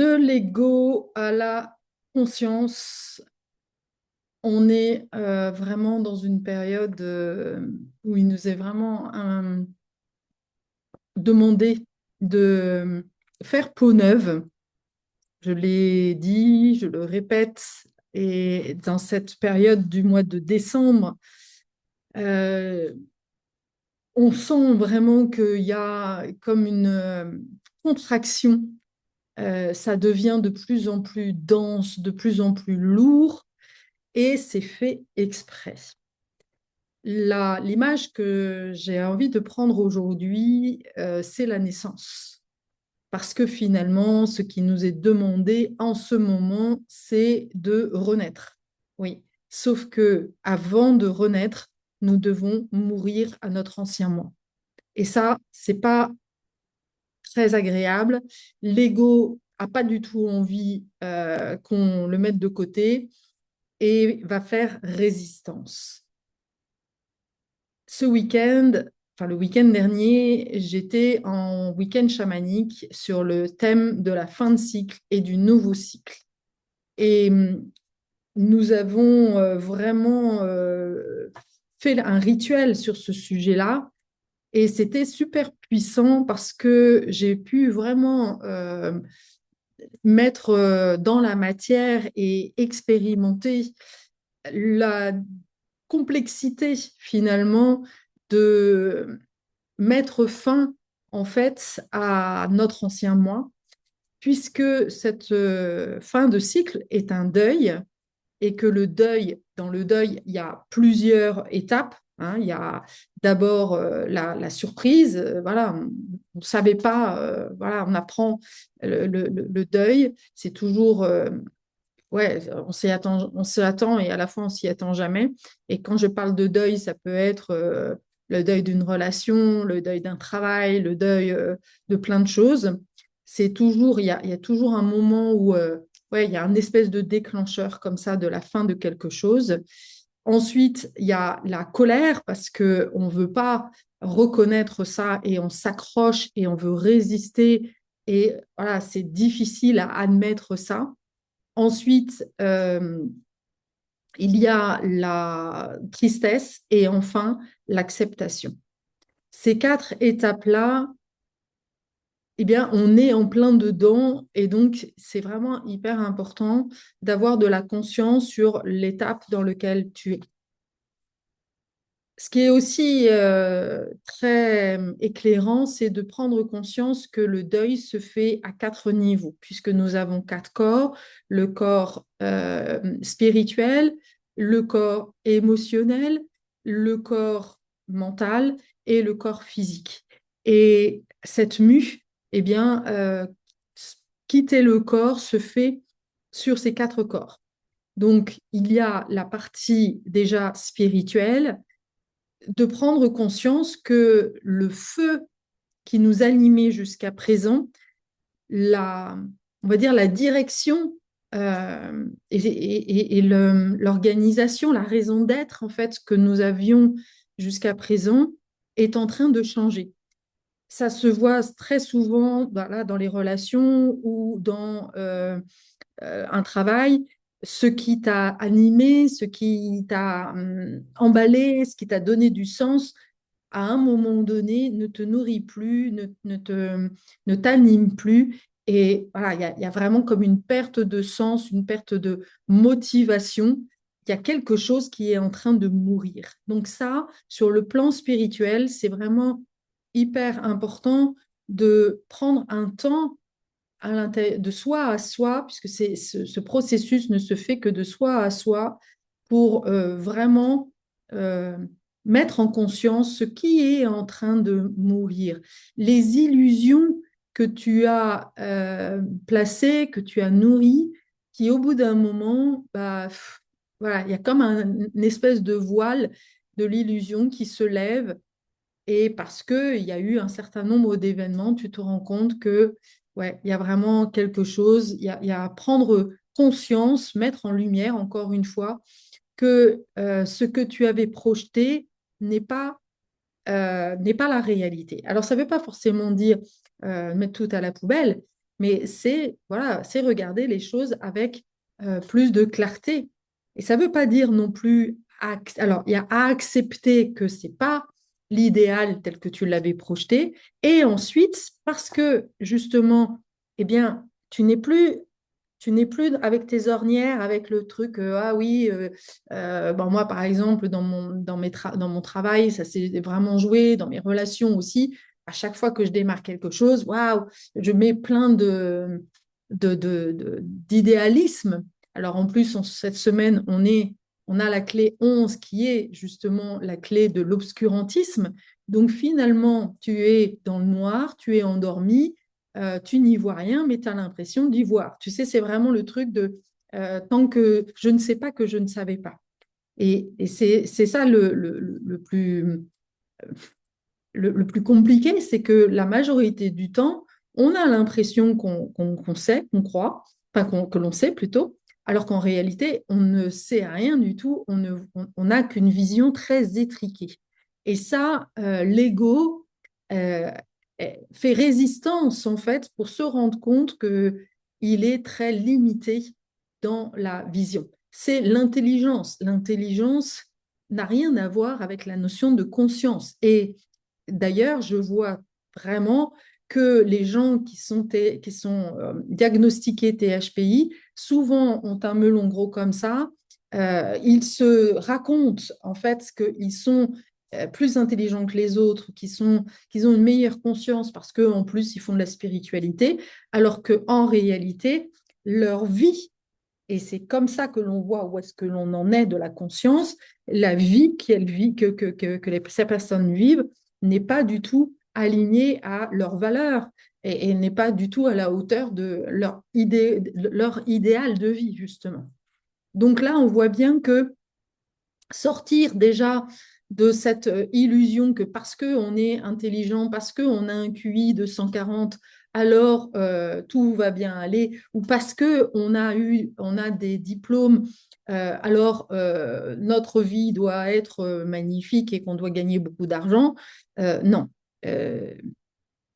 De l'ego à la conscience, on est vraiment dans une période où il nous est vraiment demandé de faire peau neuve. Je l'ai dit, je le répète, et dans cette période du mois de décembre, euh, on sent vraiment qu'il y a comme une contraction. Ça devient de plus en plus dense, de plus en plus lourd, et c'est fait exprès. L'image que j'ai envie de prendre aujourd'hui, c'est la naissance. Parce que finalement, ce qui nous est demandé en ce moment, c'est de renaître. Oui. Sauf que avant de renaître, nous devons mourir à notre ancien moi. Et ça, c'est pas très agréable. L'ego a pas du tout envie qu'on le mette de côté et va faire résistance. Ce week-end, enfin le week-end dernier, j'étais en week-end chamanique sur le thème de la fin de cycle et du nouveau cycle. Et nous avons vraiment fait un rituel sur ce sujet-là. Et c'était super puissant parce que j'ai pu vraiment mettre dans la matière et expérimenter la complexité finalement de mettre fin en fait à notre ancien moi, puisque cette fin de cycle est un deuil et que dans le deuil, il y a plusieurs étapes. Hein. Il y a d'abord la surprise, voilà, on ne savait pas, voilà, on apprend le deuil, c'est toujours ouais, on s'y attend et à la fois on s'y attend jamais. Et quand je parle de deuil, ça peut être le deuil d'une relation, le deuil d'un travail, le deuil de plein de choses. Il y a toujours un moment où ouais, il y a une espèce de déclencheur comme ça de la fin de quelque chose. Ensuite, il y a la colère parce que on veut pas reconnaître ça et on s'accroche et on veut résister. Et voilà, c'est difficile à admettre ça. Ensuite, il y a la tristesse et enfin l'acceptation. Ces quatre étapes-là, eh bien, on est en plein dedans et donc c'est vraiment hyper important d'avoir de la conscience sur l'étape dans laquelle tu es. Ce qui est aussi très éclairant, c'est de prendre conscience que le deuil se fait à quatre niveaux, puisque nous avons quatre corps, le corps spirituel, le corps émotionnel, le corps mental et le corps physique. Et cette mue, eh bien, quitter le corps se fait sur ces quatre corps. Donc, il y a la partie déjà spirituelle, de prendre conscience que le feu qui nous animait jusqu'à présent, on va dire la direction et l'organisation, la raison d'être en fait que nous avions jusqu'à présent est en train de changer. Ça se voit très souvent voilà, dans les relations ou dans un travail, ce qui t'a animé, ce qui t'a emballé, ce qui t'a donné du sens, à un moment donné, ne te nourrit plus, ne t'anime plus. Et voilà, il y a vraiment comme une perte de sens, une perte de motivation. Il y a quelque chose qui est en train de mourir. Donc ça, sur le plan spirituel, c'est vraiment hyper important de prendre un temps de soi à soi, puisque ce processus ne se fait que de soi à soi, pour vraiment euh, mettre en conscience ce qui est en train de mourir. Les illusions que tu as placées, que tu as nourries, qui au bout d'un moment, bah, voilà, il y a comme une espèce de voile de l'illusion qui se lève et parce qu'il y a eu un certain nombre d'événements, tu te rends compte que ouais, il y a vraiment quelque chose, il y a prendre conscience, mettre en lumière, encore une fois, que ce que tu avais projeté n'est pas, n'est pas la réalité. Alors, ça ne veut pas forcément dire mettre tout à la poubelle, mais c'est voilà, c'est regarder les choses avec plus de clarté. Et ça ne veut pas dire non plus, alors il y a à accepter que c'est pas l'idéal tel que tu l'avais projeté, et ensuite, parce que justement, eh bien, tu n'es plus avec tes ornières, avec le truc, ah oui, bon, moi par exemple, dans mon travail, ça s'est vraiment joué, dans mes relations aussi. À chaque fois que je démarre quelque chose, waouh, je mets plein d'idéalisme. Alors en plus, cette semaine, on a la clé 11 qui est justement la clé de l'obscurantisme. Donc finalement, tu es dans le noir, tu es endormi, tu n'y vois rien, mais tu as l'impression d'y voir. Tu sais, c'est vraiment le truc de tant que je ne sais pas que je ne savais pas. Et c'est ça le plus compliqué, c'est que la majorité du temps, on a l'impression qu'on sait, qu'on croit, enfin que l'on sait plutôt, alors qu'en réalité, on ne sait rien du tout, on n'a qu'une vision très étriquée. Et ça, l'ego euh, fait résistance en fait pour se rendre compte qu'il est très limité dans la vision. C'est l'intelligence. L'intelligence n'a rien à voir avec la notion de conscience. Et d'ailleurs, je vois vraiment que les gens qui sont diagnostiqués THPI, souvent ont un melon gros comme ça. Ils se racontent en fait qu'ils sont plus intelligents que les autres, qu'ils ont une meilleure conscience parce qu'en plus, ils font de la spiritualité, alors qu'en réalité, leur vie, et c'est comme ça que l'on voit où est-ce que l'on en est de la conscience, la vie ces personnes vivent n'est pas du tout alignée à leurs valeurs et n'est pas du tout à la hauteur de leur idéal de vie, justement. Donc là, on voit bien que sortir déjà de cette illusion que parce qu'on est intelligent, parce qu'on a un QI de 140, alors tout va bien aller, ou parce qu'on on a des diplômes, alors notre vie doit être magnifique et qu'on doit gagner beaucoup d'argent. Non. Euh,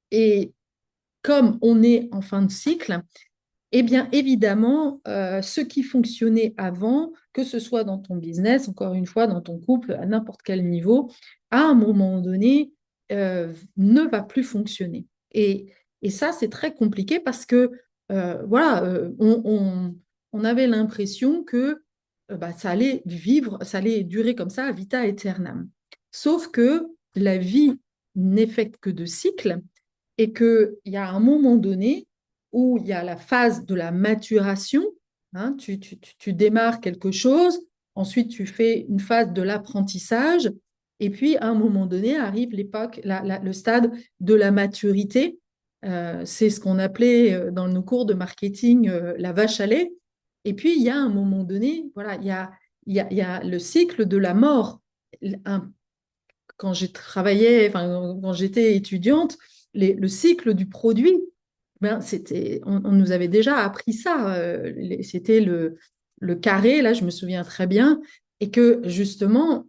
et comme on est en fin de cycle, eh bien, évidemment, ce qui fonctionnait avant, que ce soit dans ton business, encore une fois, dans ton couple, à n'importe quel niveau, à un moment donné, ne va plus fonctionner. Et ça, c'est très compliqué parce que, voilà, on avait l'impression que bah, ça allait vivre, ça allait durer comme ça, à vita aeternam. Sauf que la vie n'est faite que de cycles et qu'il y a un moment donné où il y a la phase de la maturation, hein, tu démarres quelque chose, ensuite tu fais une phase de l'apprentissage, et puis à un moment donné arrive l'époque, le stade de la maturité. C'est ce qu'on appelait dans nos cours de marketing la vache à lait. Et puis il y a un moment donné, voilà, il y a le cycle de la mort. Un, quand j'ai travaillé, enfin, quand j'étais étudiante, le cycle du produit, ben, on nous avait déjà appris ça. C'était le carré, là, je me souviens très bien. Et que justement,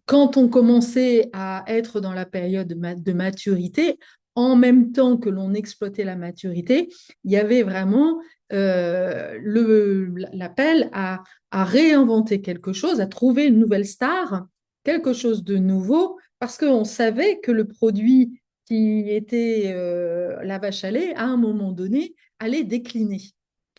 quand on commençait à être dans la période de maturité, en même temps que l'on exploitait la maturité, il y avait vraiment l'appel à réinventer quelque chose, à trouver une nouvelle star, quelque chose de nouveau, parce qu'on savait que le produit qui était la vache à lait, à un moment donné, allait décliner.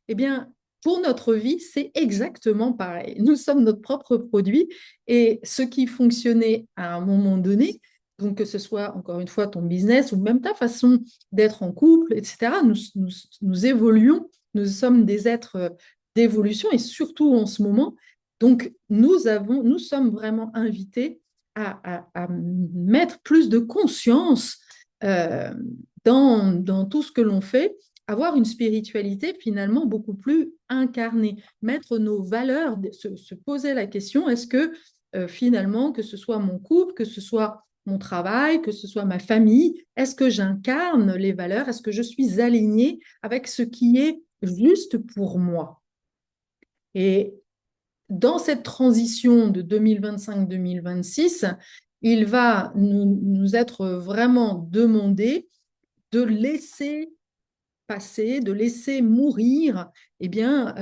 Eh bien, pour notre vie, c'est exactement pareil. Nous sommes notre propre produit et ce qui fonctionnait à un moment donné, donc que ce soit encore une fois ton business ou même ta façon d'être en couple, etc., nous évoluons, nous sommes des êtres d'évolution et surtout en ce moment. Donc, nous sommes vraiment invités à mettre plus de conscience euh, dans tout ce que l'on fait, avoir une spiritualité finalement beaucoup plus incarnée, mettre nos valeurs, se poser la question, est-ce que finalement, que ce soit mon couple, que ce soit mon travail, que ce soit ma famille, est-ce que j'incarne les valeurs, est-ce que je suis alignée avec ce qui est juste pour moi? Et dans cette transition de 2025-2026, il va nous être vraiment demandé de laisser passer, de laisser mourir, eh bien,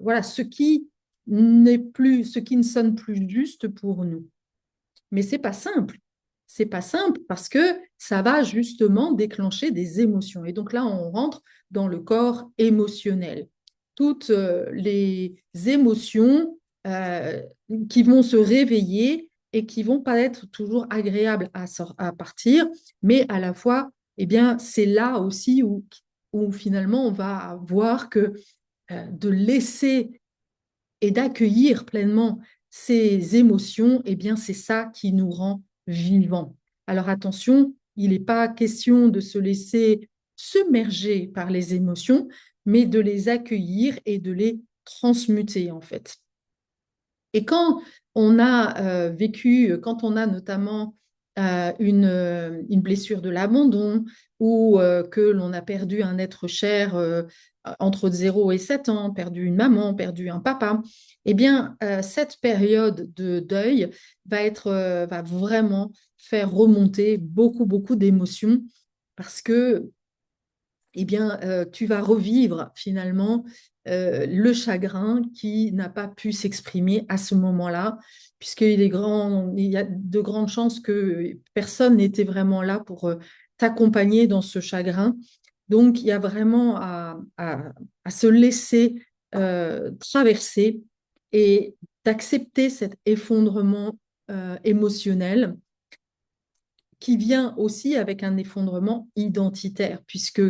voilà, ce qui n'est plus, ce qui ne sonne plus juste pour nous. Mais c'est pas simple. C'est pas simple parce que ça va justement déclencher des émotions. Et donc là, on rentre dans le corps émotionnel. Toutes les émotions qui vont se réveiller et qui vont pas être toujours agréables à partir, mais à la fois, eh bien, c'est là aussi où finalement on va voir que de laisser et d'accueillir pleinement ces émotions, eh bien, c'est ça qui nous rend vivants. Alors attention, il n'est pas question de se laisser submerger par les émotions, mais de les accueillir et de les transmuter, en fait. Et quand on a vécu, quand on a notamment une blessure de l'abandon ou que l'on a perdu un être cher entre 0 et 7 ans, perdu une maman, perdu un papa, eh bien, cette période de deuil va vraiment faire remonter beaucoup, beaucoup d'émotions parce que eh bien, tu vas revivre finalement le chagrin qui n'a pas pu s'exprimer à ce moment-là, puisqu'il est grand, il y a de grandes chances que personne n'était vraiment là pour t'accompagner dans ce chagrin. Donc, il y a vraiment à se laisser traverser et d'accepter cet effondrement émotionnel qui vient aussi avec un effondrement identitaire, puisque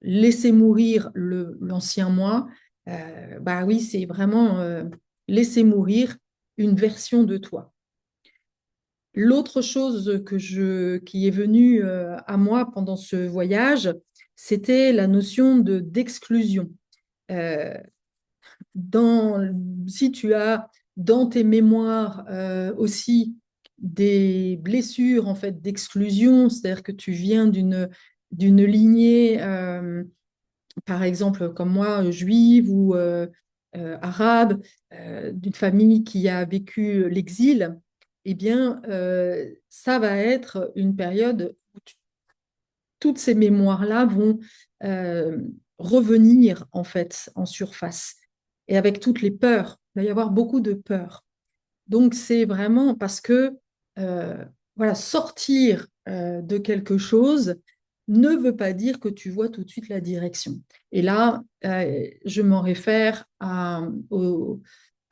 laisser mourir l'ancien moi, bah oui, c'est vraiment laisser mourir une version de toi. L'autre chose qui est venue à moi pendant ce voyage, c'était la notion d'exclusion. Euh, Si tu as dans tes mémoires aussi des blessures en fait d'exclusion, c'est-à-dire que tu viens d'une lignée, par exemple comme moi, juive ou arabe, d'une famille qui a vécu l'exil, eh bien, ça va être une période où toutes ces mémoires-là vont euh, revenir en fait en surface et avec toutes les peurs. Il va y avoir beaucoup de peurs. Donc c'est vraiment parce que voilà, sortir de quelque chose ne veut pas dire que tu vois tout de suite la direction. Et là, je m'en réfère à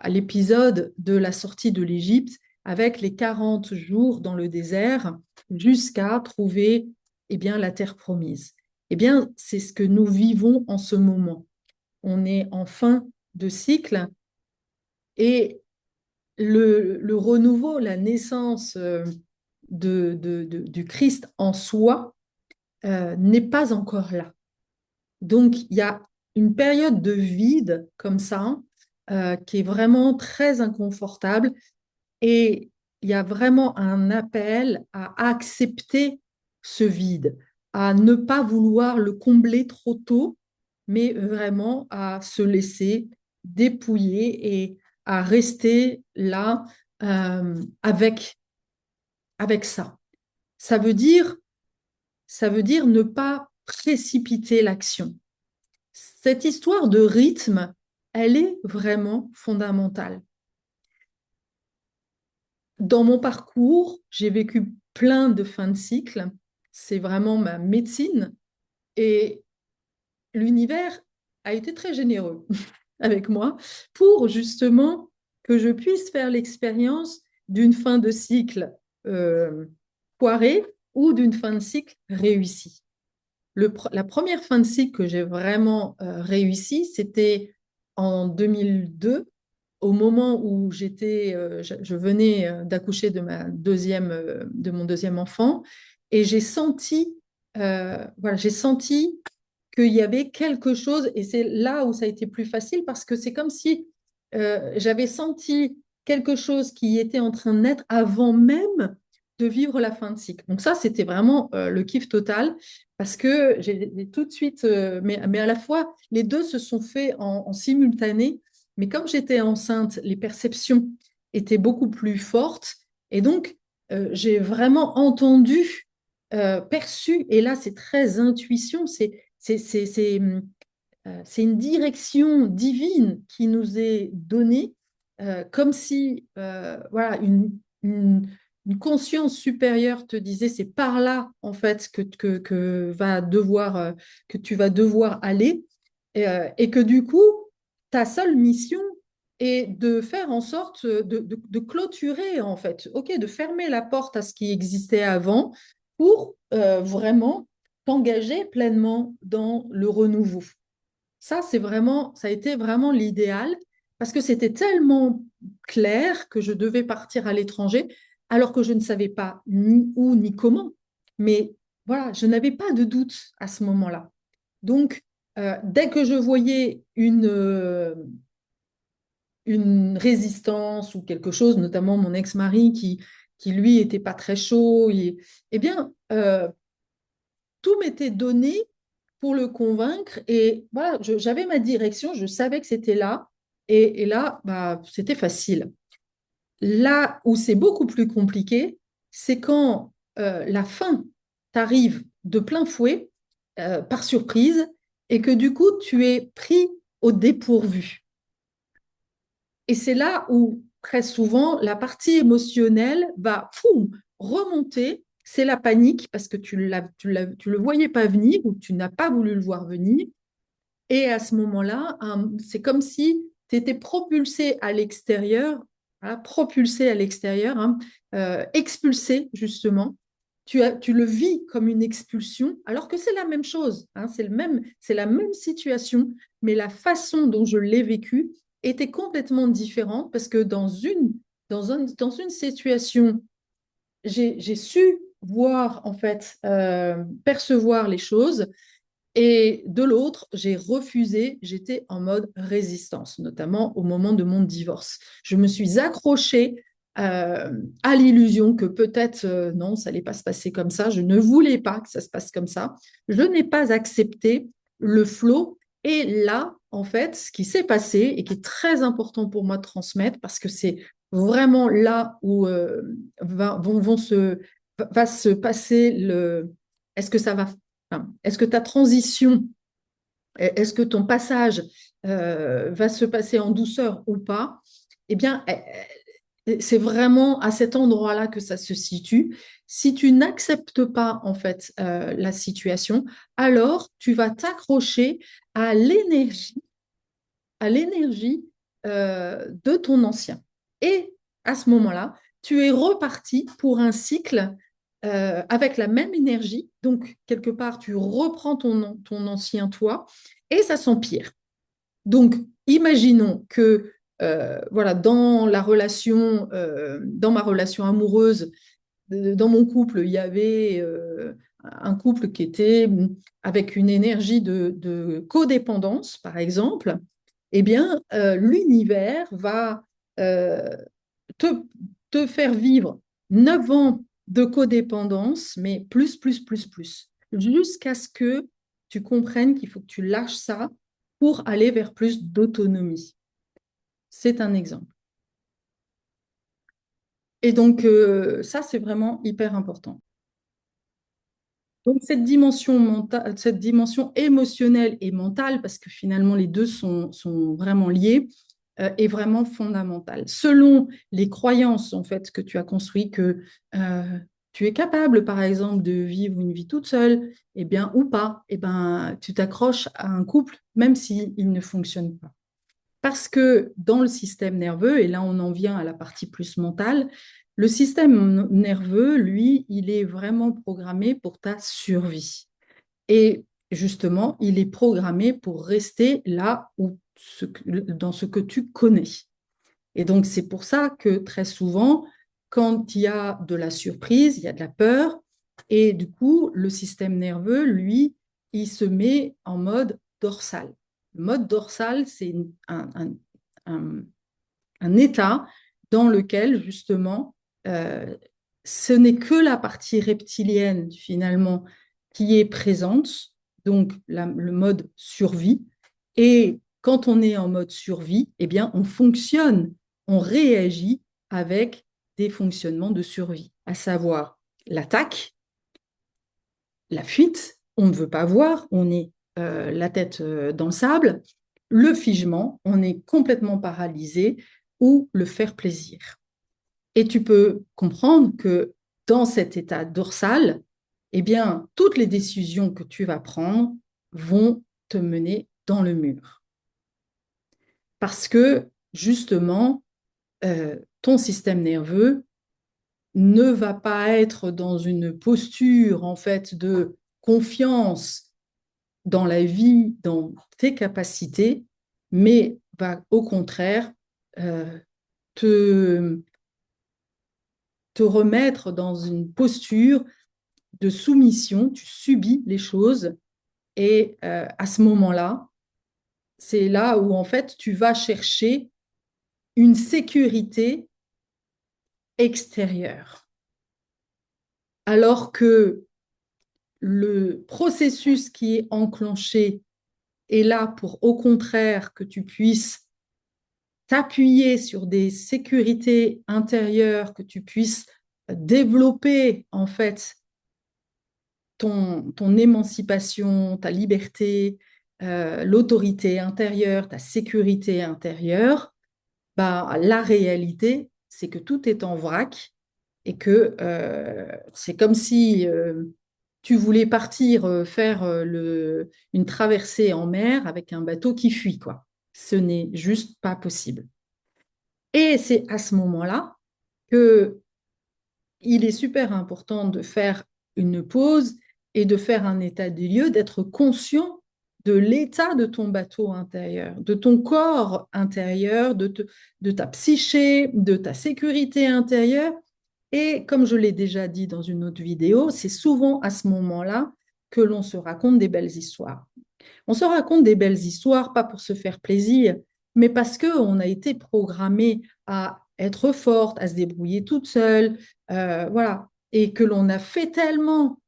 l'épisode de la sortie de l'Égypte avec les 40 jours dans le désert jusqu'à trouver eh bien, la terre promise. Eh bien, c'est ce que nous vivons en ce moment. On est en fin de cycle et le renouveau, la naissance du Christ en soi n'est pas encore là. Donc, il y a une période de vide comme ça qui est vraiment très inconfortable et il y a vraiment un appel à accepter ce vide, à ne pas vouloir le combler trop tôt, mais vraiment à se laisser dépouiller et à rester là avec, avec ça. Ça veut dire, ça veut dire ne pas précipiter l'action. Cette histoire de rythme, elle est vraiment fondamentale. Dans mon parcours, j'ai vécu plein de fins de cycle. C'est vraiment ma médecine. Et l'univers a été très généreux avec moi pour justement que je puisse faire l'expérience d'une fin de cycle foirée ou d'une fin de cycle réussie. La première fin de cycle que j'ai vraiment réussie, c'était en 2002, au moment où je venais d'accoucher de mon deuxième enfant, et j'ai senti qu'il y avait quelque chose, et c'est là où ça a été plus facile parce que c'est comme si j'avais senti quelque chose qui était en train de naître avant même de vivre la fin de cycle. Donc ça, c'était vraiment le kiff total parce que j'ai tout de suite, mais à la fois, les deux se sont faits en simultané, mais comme j'étais enceinte, les perceptions étaient beaucoup plus fortes et donc j'ai vraiment entendu perçu, et là c'est très intuition, c'est une direction divine qui nous est donnée, comme si voilà, une conscience supérieure te disait c'est par là en fait que tu vas devoir aller, et que du coup, ta seule mission est de faire en sorte de clôturer en fait, ok, de fermer la porte à ce qui existait avant pour vraiment t'engager pleinement dans le renouveau. Ça, ça a été vraiment l'idéal parce que c'était tellement clair que je devais partir à l'étranger alors que je ne savais pas ni où ni comment. Mais voilà, je n'avais pas de doute à ce moment-là. Donc, dès que je voyais une résistance ou quelque chose, notamment mon ex-mari qui lui, était pas très chaud, eh bien, tout m'était donné pour le convaincre. Et voilà, j'avais ma direction, je savais que c'était là. Et là, bah, c'était facile. Là où c'est beaucoup plus compliqué, c'est quand la fin t'arrive de plein fouet, par surprise, et que du coup, tu es pris au dépourvu. Et c'est là où, très souvent, la partie émotionnelle va poum, remonter. C'est la panique parce que tu le voyais pas venir ou tu n'as pas voulu le voir venir. Et à ce moment-là, c'est comme si tu étais propulsé à l'extérieur, hein, propulsé à l'extérieur, hein, expulsé justement. Tu le vis comme une expulsion, alors que c'est la même chose, hein, c'est la même situation, mais la façon dont je l'ai vécu était complètement différente parce que dans une situation, j'ai su voir, en fait, percevoir les choses, et de l'autre, j'ai refusé, j'étais en mode résistance, notamment au moment de mon divorce. Je me suis accrochée à l'illusion que peut-être non, ça n'allait pas se passer comme ça. Je ne voulais pas que ça se passe comme ça. Je n'ai pas accepté le flot. Et là, en fait, ce qui s'est passé et qui est très important pour moi de transmettre, parce que c'est vraiment là où va se passer le... Est-ce que ça va... Enfin, est-ce que ta transition, est-ce que ton passage va se passer en douceur ou pas? Eh bien, c'est vraiment à cet endroit-là que ça se situe. Si tu n'acceptes pas en fait la situation, alors tu vas t'accrocher à l'énergie, à l'énergie de ton ancien. Et à ce moment-là, tu es reparti pour un cycle avec la même énergie. Donc, quelque part, tu reprends ton ancien toi et ça s'empire. Donc, imaginons que voilà, dans ma relation amoureuse, dans mon couple, il y avait un couple qui était avec une énergie de codépendance, par exemple. Eh bien, l'univers va euh, te, te faire vivre 9 ans de codépendance, mais plus, jusqu'à ce que tu comprennes qu'il faut que tu lâches ça pour aller vers plus d'autonomie. C'est un exemple. Et donc, ça, c'est vraiment hyper important. Donc, cette dimension émotionnelle et mentale, parce que finalement, les deux sont vraiment liés, est vraiment fondamentale. Selon les croyances, en fait, que tu as construites, que tu es capable, par exemple, de vivre une vie toute seule, eh bien, ou pas, eh ben, tu t'accroches à un couple, même s'il ne fonctionne pas. Parce que dans le système nerveux, et là on en vient à la partie plus mentale, le système nerveux, lui, il est vraiment programmé pour ta survie. Et justement, il est programmé pour rester là où dans ce que tu connais. Et donc c'est pour ça que très souvent, quand il y a de la surprise, il y a de la peur, et du coup, le système nerveux, lui, il se met en mode dorsal. Le mode dorsal, c'est un, un état dans lequel, justement, euh, ce n'est que la partie reptilienne, finalement, qui est présente, donc le mode survie. Et quand on est en mode survie, eh bien, on fonctionne, on réagit avec des fonctionnements de survie, à savoir l'attaque, la fuite, on ne veut pas voir, on est la tête dans le sable, le figement, on est complètement paralysé, ou le faire plaisir. Et tu peux comprendre que dans cet état dorsal, eh bien, toutes les décisions que tu vas prendre vont te mener dans le mur. Parce que, justement, ton système nerveux ne va pas être dans une posture, en fait, de confiance dans la vie, dans tes capacités, mais va au contraire euh, te, te remettre dans une posture de soumission, tu subis les choses et à ce moment-là, c'est là où en fait tu vas chercher une sécurité extérieure. Alors que le processus qui est enclenché est là pour au contraire que tu puisses t'appuyer sur des sécurités intérieures, que tu puisses développer en fait ton émancipation, ta liberté, l'autorité intérieure, ta sécurité intérieure, bah, la réalité, c'est que tout est en vrac et que c'est comme si tu voulais partir faire une traversée en mer avec un bateau qui fuit, quoi. Ce n'est juste pas possible. Et c'est à ce moment-là que il est super important de faire une pause et de faire un état des lieux, d'être conscient de l'état de ton bateau intérieur, de ton corps intérieur, de ta psyché, de ta sécurité intérieure. Et comme je l'ai déjà dit dans une autre vidéo, c'est souvent à ce moment-là que l'on se raconte des belles histoires. On se raconte des belles histoires, pas pour se faire plaisir, mais parce qu'on a été programmé à être forte, à se débrouiller toute seule, voilà. Et que l'on a fait tellement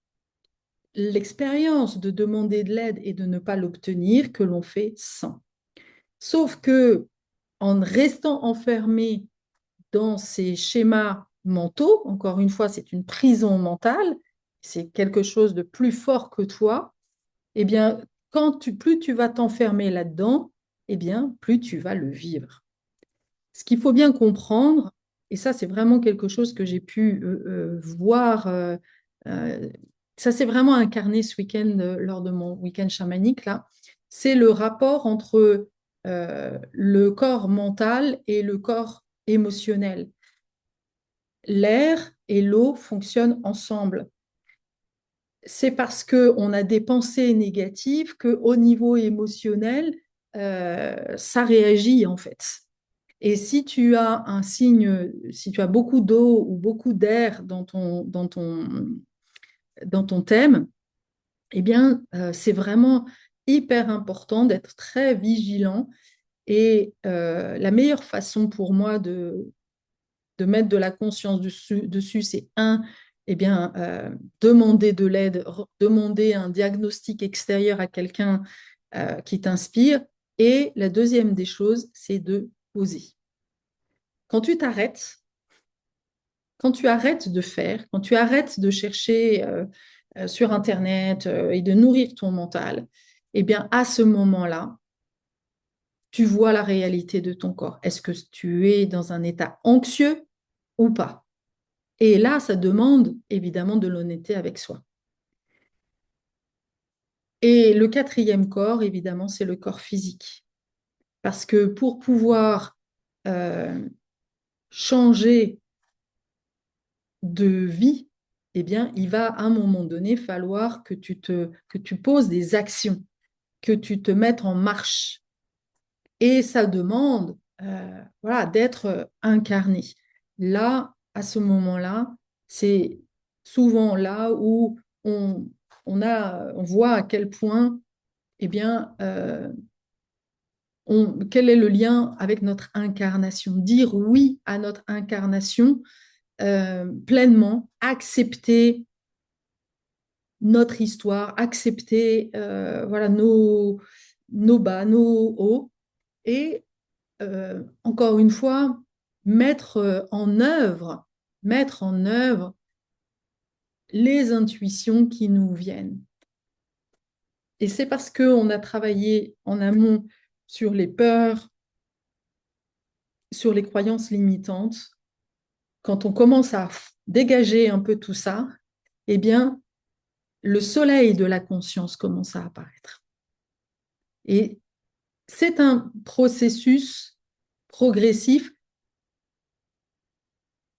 l'expérience de demander de l'aide et de ne pas l'obtenir que l'on fait sans. Sauf que en restant enfermé dans ces schémas mentaux, encore une fois, c'est une prison mentale, c'est quelque chose de plus fort que toi, eh bien, plus tu vas t'enfermer là-dedans, eh bien, plus tu vas le vivre. Ce qu'il faut bien comprendre, et ça, c'est vraiment quelque chose que j'ai pu voir, euh, ça s'est vraiment incarné ce week-end lors de mon week-end chamanique, là, c'est le rapport entre le corps mental et le corps émotionnel. L'air et l'eau fonctionnent ensemble. C'est parce qu'on a des pensées négatives qu'au niveau émotionnel, ça réagit en fait. Et si tu as un signe, si tu as beaucoup d'eau ou beaucoup d'air dans ton thème, eh bien, c'est vraiment hyper important d'être très vigilant. Et la meilleure façon pour moi de mettre de la conscience dessus, c'est un, eh bien, demander de l'aide, demander un diagnostic extérieur à quelqu'un qui t'inspire. Et la deuxième des choses, c'est de poser. Quand tu t'arrêtes, quand tu arrêtes de faire, quand tu arrêtes de chercher sur Internet et de nourrir ton mental, eh bien, à ce moment-là, tu vois la réalité de ton corps. Est-ce que tu es dans un état anxieux ou pas? Et là, ça demande évidemment de l'honnêteté avec soi. Et le quatrième corps, évidemment, c'est le corps physique. Parce que pour pouvoir euh, changer de vie, eh bien, il va à un moment donné falloir que tu poses des actions, que tu te mettes en marche. Et ça demande voilà, d'être incarné. Là, à ce moment-là, c'est souvent là où on voit à quel point, eh bien, quel est le lien avec notre incarnation. Dire oui à notre incarnation pleinement, accepter notre histoire, accepter voilà, nos bas, nos hauts, et encore une fois, mettre en œuvre les intuitions qui nous viennent. Et c'est parce qu'on a travaillé en amont sur les peurs, sur les croyances limitantes, quand on commence à dégager un peu tout ça, eh bien, le soleil de la conscience commence à apparaître. Et c'est un processus progressif.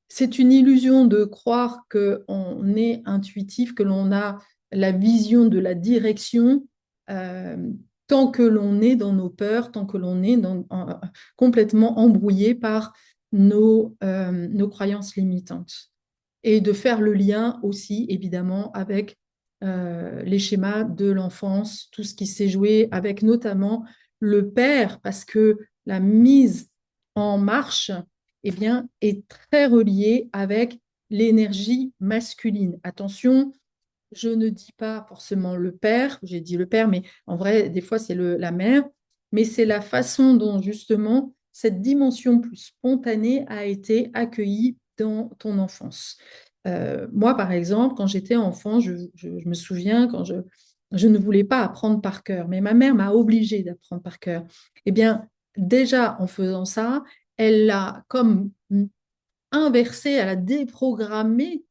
C'est une illusion de croire qu'on est intuitif, que l'on a la vision de la direction euh, tant que l'on est dans nos peurs, tant que l'on est complètement embrouillé par nos croyances limitantes. Et de faire le lien aussi, évidemment, avec les schémas de l'enfance, tout ce qui s'est joué avec notamment le père, parce que la mise en marche eh bien, est très reliée avec l'énergie masculine. Attention, je ne dis pas forcément le père, j'ai dit le père, mais en vrai, des fois, c'est la mère, mais c'est la façon dont justement cette dimension plus spontanée a été accueillie dans ton enfance. Moi, par exemple, quand j'étais enfant, je me souviens quand je ne voulais pas apprendre par cœur, mais ma mère m'a obligée d'apprendre par cœur. Eh bien, déjà en faisant ça, elle l'a comme inversé, elle a déprogrammé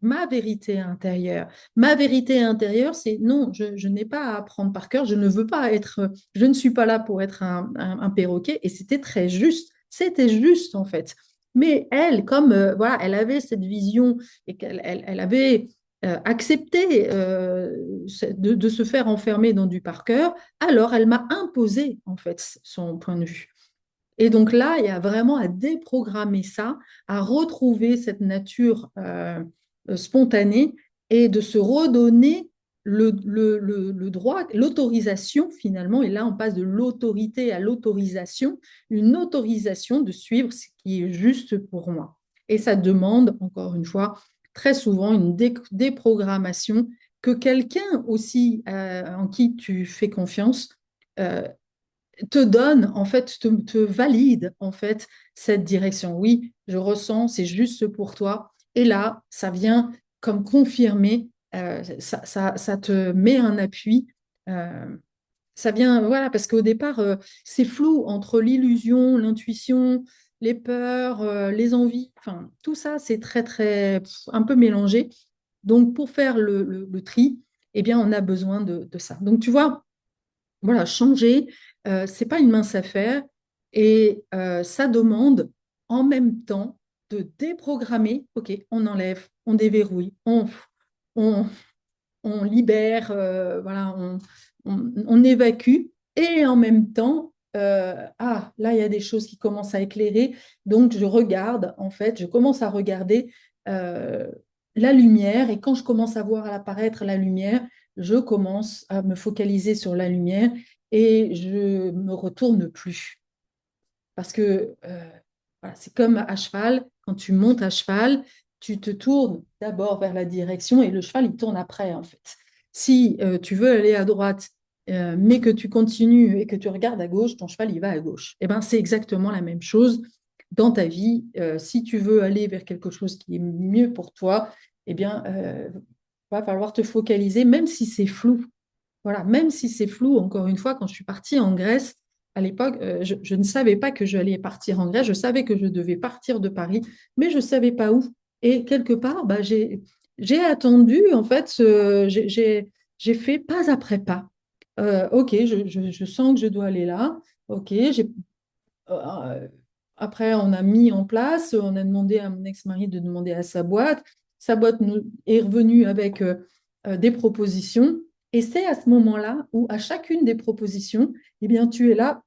ma vérité intérieure. Ma vérité intérieure, c'est non, je n'ai pas à apprendre par cœur, je ne veux pas être, je ne suis pas là pour être un perroquet. Et c'était juste en fait. Mais elle, comme voilà, elle avait cette vision et qu'elle avait accepté de se faire enfermer dans du par cœur, alors elle m'a imposé en fait son point de vue. Et donc là, il y a vraiment à déprogrammer ça, à retrouver cette nature spontanée et de se redonner le droit, l'autorisation finalement. Et là, on passe de l'autorité à l'autorisation, une autorisation de suivre ce qui est juste pour moi. Et ça demande, encore une fois, très souvent une déprogrammation que quelqu'un aussi en qui tu fais confiance euh, te donne, en fait, te valide, en fait, cette direction. Oui, je ressens, c'est juste pour toi. Et là, ça vient comme confirmer, ça te met un appui. euh, Ça vient, voilà, parce qu'au départ, c'est flou entre l'illusion, l'intuition, les peurs, les envies. Enfin, tout ça, c'est un peu mélangé. Donc, pour faire le tri, eh bien, on a besoin de ça. Donc, tu vois, voilà, changer, c'est pas une mince affaire et ça demande en même temps de déprogrammer. Ok, on enlève, on déverrouille, on, on libère, voilà, on évacue et en même temps, là il y a des choses qui commencent à éclairer, donc je regarde en fait, je commence à regarder euh, la lumière et quand je commence à voir apparaître la lumière, je commence à me focaliser sur la lumière et je me retourne plus parce que voilà, c'est comme à cheval, quand tu montes à cheval, tu te tournes d'abord vers la direction et le cheval, il tourne après, en fait. Si tu veux aller à droite, mais que tu continues et que tu regardes à gauche, ton cheval, il va à gauche. Et ben, c'est exactement la même chose dans ta vie. Si tu veux aller vers quelque chose qui est mieux pour toi, eh bien, va falloir te focaliser, même si c'est flou. Voilà, même si c'est flou, encore une fois, quand je suis partie en Grèce, à l'époque, je ne savais pas que j'allais partir en Grèce, je savais que je devais partir de Paris, mais je ne savais pas où. Et quelque part, bah, j'ai attendu, en fait, j'ai fait pas après pas. Ok, je sens que je dois aller là. Ok, euh, après, on a mis en place, on a demandé à mon ex-mari de demander à sa boîte. Sa boîte est revenue avec des propositions. Et c'est à ce moment-là où, à chacune des propositions, eh bien, tu es là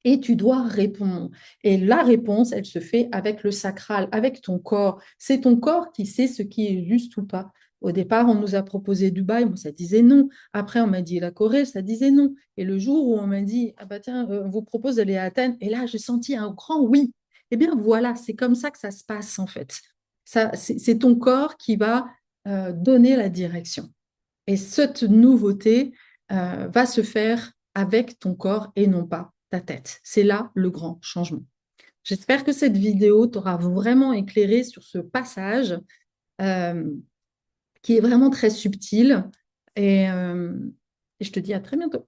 et tu dois répondre. Et la réponse, elle se fait avec le sacral, avec ton corps. C'est ton corps qui sait ce qui est juste ou pas. Au départ, on nous a proposé Dubaï, moi, ça disait non. Après, on m'a dit la Corée, ça disait non. Et le jour où on m'a dit, ah bah tiens, on vous propose d'aller à Athènes, et là, j'ai senti un grand oui. Eh bien, voilà, c'est comme ça que ça se passe, en fait. C'est ton corps qui va donner la direction. Et cette nouveauté va se faire avec ton corps et non pas ta tête. C'est là le grand changement. J'espère que cette vidéo t'aura vraiment éclairé sur ce passage. Euh, qui est vraiment très subtil. Et, euh, et je te dis à très bientôt.